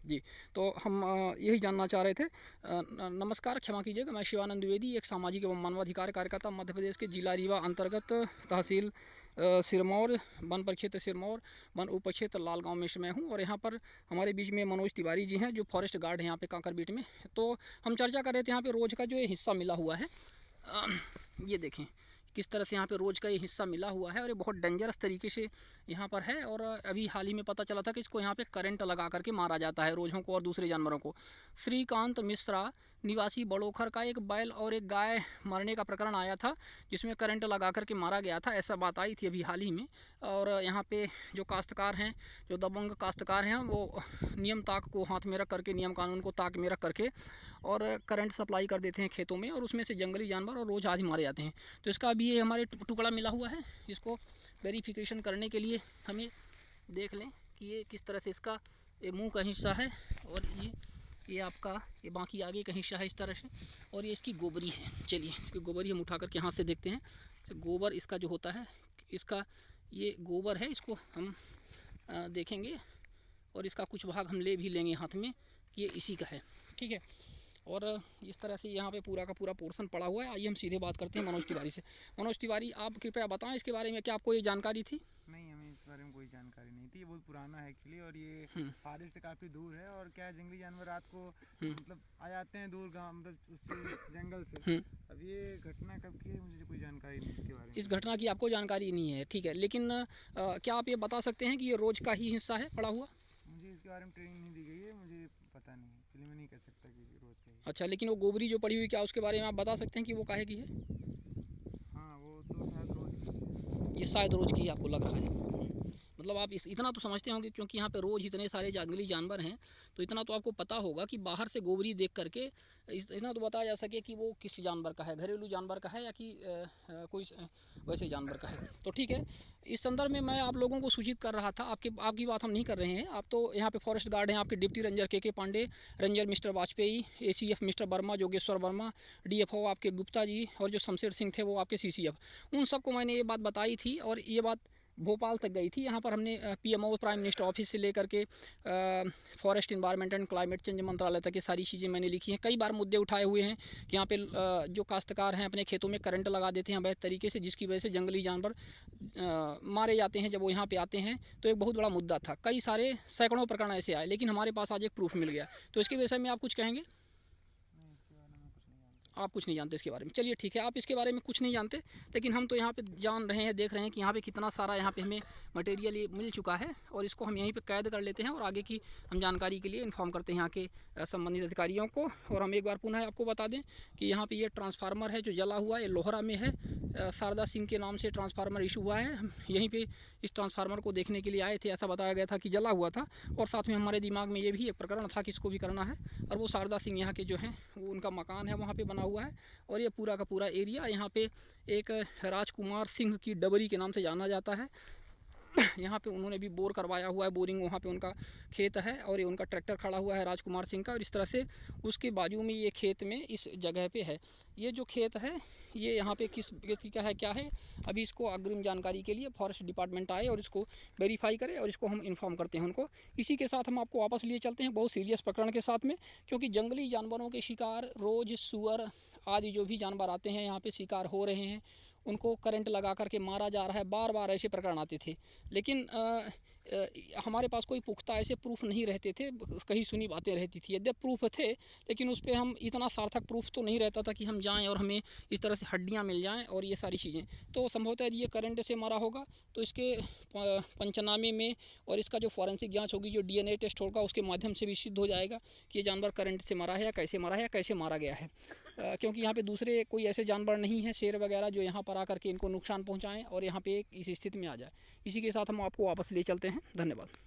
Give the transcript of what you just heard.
जी, तो हम यही जानना चाह रहे थे। नमस्कार, क्षमा कीजिएगा, मैं शिवानंद द्विवेदी, एक सामाजिक एवं मानवाधिकार कार्यकर्ता, मध्य प्रदेश के जिला रीवा अंतर्गत तहसील सिरमौर, वन परिक्षेत्र सिरमौर, वन उपक्षेत्र लालगांव में मैं हूं। और यहाँ पर हमारे बीच में मनोज तिवारी जी हैं, जो फॉरेस्ट गार्ड हैं यहाँ पे कांकरबीट में। तो हम चर्चा कर रहे थे यहाँ पे रोज का जो ये हिस्सा मिला हुआ है, ये देखें किस तरह से यहाँ पे रोज़ का ये हिस्सा मिला हुआ है, और ये बहुत डेंजरस तरीके से यहाँ पर है। और अभी हाल ही में पता चला था कि इसको यहाँ पे करंट लगा करके मारा जाता है, रोज़ों को और दूसरे जानवरों को। श्रीकांत मिश्रा निवासी बड़ोखर का एक बैल और एक गाय मरने का प्रकरण आया था, जिसमें करंट लगा करके मारा गया था, ऐसा बात आई थी अभी हाल ही में। और यहाँ पे जो काश्तकार हैं, जो दबंग काश्तकार हैं, वो नियम ताक को हाथ में रख करके, नियम कानून को ताक में रख करके और करंट सप्लाई कर देते हैं खेतों में, और उसमें से जंगली जानवर और रोज़ आज मारे जाते हैं। तो इसका अभी ये हमारे टुकड़ा मिला हुआ है, इसको वेरिफिकेशन करने के लिए हमें देख लें कि ये किस तरह से इसका ये मुंह का हिस्सा है, और ये आपका ये बाकी आगे का हिस्सा है इस तरह से, और ये इसकी गोबरी है। चलिए इसकी गोबरी हम उठा करके हाथ से देखते हैं। तो गोबर इसका जो होता है, इसका ये गोबर है, इसको हम देखेंगे, और इसका कुछ भाग हम ले भी लेंगे हाथ में कि ये इसी का है, ठीक है। और इस तरह से यहाँ पे पूरा का पूरा पोर्शन पड़ा हुआ है। आइए हम सीधे बात करते हैं मनोज तिवारी से। मनोज तिवारी, आप कृपया बताएं इसके बारे में, क्या आपको ये जानकारी थी? नहीं, हमें इस बारे में कोई जानकारी नहीं थी। ये बहुत पुराना है एक्चुअली, और ये फारेस्ट से काफ़ी दूर है। और क्या जंगली जानवर रात को मतलब आ जाते हैं दूर गाँव, मतलब उससे जंगल से। अब ये घटना कब की है मुझे कोई जानकारी नहीं इसके बारे में। इस घटना की आपको जानकारी नहीं है, ठीक है। लेकिन क्या आप ये बता सकते हैं कि ये रोज़ का ही हिस्सा है पड़ा हुआ? मुझे इसके बारे में ट्रेनिंग नहीं दी गई है, मुझे पता नहीं है, इसलिए मैं नहीं कह सकता कि रोज़ का ही। अच्छा, लेकिन वो गोबरी जो पड़ी हुई, क्या उसके बारे में आप बता सकते हैं कि वो काहे की है? हाँ, वो तो शायद रोज़ की है। ये शायद रोज़ की आपको लग रहा है। मतलब आप इतना तो समझते होंगे, क्योंकि यहाँ पे रोज़ इतने सारे जंगली जानवर हैं, तो इतना तो आपको पता होगा कि बाहर से गोबरी देख करके इतना तो बताया जा सके कि वो किस जानवर का है, घरेलू जानवर का है या कि कोई वैसे जानवर का है। तो ठीक है, इस संदर्भ में मैं आप लोगों को सूचित कर रहा था। आपकी बात हम नहीं कर रहे हैं, आप तो यहाँ पे फॉरेस्ट गार्ड हैं, आपके deputy ranger K Pandey, ranger mister Vajpayee, ACF mister Verma, Jogeshwar Verma, DFO आपके गुप्ता जी, और जो शमशेर सिंह थे वो आपके CCF। उन सबको मैंने ये बात बताई थी, और ये बात भोपाल तक गई थी। यहाँ पर हमने PMO प्राइम मिनिस्टर ऑफिस से लेकर के forest environment and climate change मंत्रालय तक ये सारी चीज़ें मैंने लिखी हैं। कई बार मुद्दे उठाए हुए हैं कि यहाँ पे जो काश्तकार हैं अपने खेतों में करंट लगा देते हैं अवैध तरीके से, जिसकी वजह से जंगली जानवर मारे जाते हैं जब वो यहाँ पे आते हैं। तो एक बहुत बड़ा मुद्दा था, कई सारे सैकड़ों प्रकरण ऐसे आए, लेकिन हमारे पास आज एक प्रूफ मिल गया। तो इसके विषय में आप कुछ कहेंगे? आप कुछ नहीं जानते इसके बारे में, चलिए ठीक है, आप इसके बारे में कुछ नहीं जानते, लेकिन हम तो यहाँ पे जान रहे हैं, देख रहे हैं कि यहाँ पे कितना सारा यहाँ पे हमें मटेरियल ये मिल चुका है, और इसको हम यहीं पे कैद कर लेते हैं, और आगे की हम जानकारी के लिए इन्फॉर्म करते हैं यहाँ के संबंधित अधिकारियों को। और हम एक बार पुनः आपको बता दें कि यहाँ पर ये ट्रांसफार्मर है जो जला हुआ, ये लोहरा में है, शारदा सिंह के नाम से ट्रांसफार्मर इशू हुआ है। हम यहीं पर इस ट्रांसफार्मर को देखने के लिए आए थे, ऐसा बताया गया था कि जला हुआ था, और साथ में हमारे दिमाग में ये भी एक प्रकरण था कि इसको भी करना है। और वो शारदा सिंह यहाँ के जो हैं, वो उनका मकान है वहाँ पर बना हुआ है, और ये पूरा का पूरा एरिया यहाँ पे एक राजकुमार सिंह की डबरी के नाम से जाना जाता है। यहाँ पे उन्होंने भी बोर करवाया हुआ है, बोरिंग वहाँ पे उनका खेत है, और ये उनका ट्रैक्टर खड़ा हुआ है राजकुमार सिंह का, और इस तरह से उसके बाजू में ये खेत में इस जगह पे है। ये जो खेत है ये यहाँ पे किस व्यक्ति का है, क्या है, अभी इसको अग्रिम जानकारी के लिए फॉरेस्ट डिपार्टमेंट आए और इसको वेरीफाई करे, और इसको हम इन्फॉर्म करते हैं उनको। इसी के साथ हम आपको वापस लिए चलते हैं बहुत सीरियस प्रकरण के साथ में, क्योंकि जंगली जानवरों के शिकार रोज़ सुअर आदि जो भी जानवर आते हैं यहाँ पे शिकार हो रहे हैं, उनको करंट लगा करके मारा जा रहा है। बार बार ऐसे प्रकरण आते थे, लेकिन हमारे पास कोई पुख्ता ऐसे प्रूफ नहीं रहते थे, कहीं सुनी बातें रहती थी। यद्यप प्रूफ थे, लेकिन उस पर हम इतना सार्थक प्रूफ तो नहीं रहता था कि हम जाएं और हमें इस तरह से हड्डियां मिल जाएं और ये सारी चीज़ें। तो संभवतः यदि ये करंट से मरा होगा तो इसके पंचनामे में और इसका जो फॉरेंसिक जाँच होगी, जो DNA टेस्ट होगा, उसके माध्यम से भी सिद्ध हो जाएगा कि ये जानवर करंट से मरा है या कैसे मरा है या कैसे मारा गया है। क्योंकि यहाँ पे दूसरे कोई ऐसे जानवर नहीं हैं, शेर वगैरह, जो यहाँ पर आकर के इनको नुकसान पहुँचाएँ और यहाँ पे इस स्थिति में आ जाए। इसी के साथ हम आपको वापस ले चलते हैं। धन्यवाद।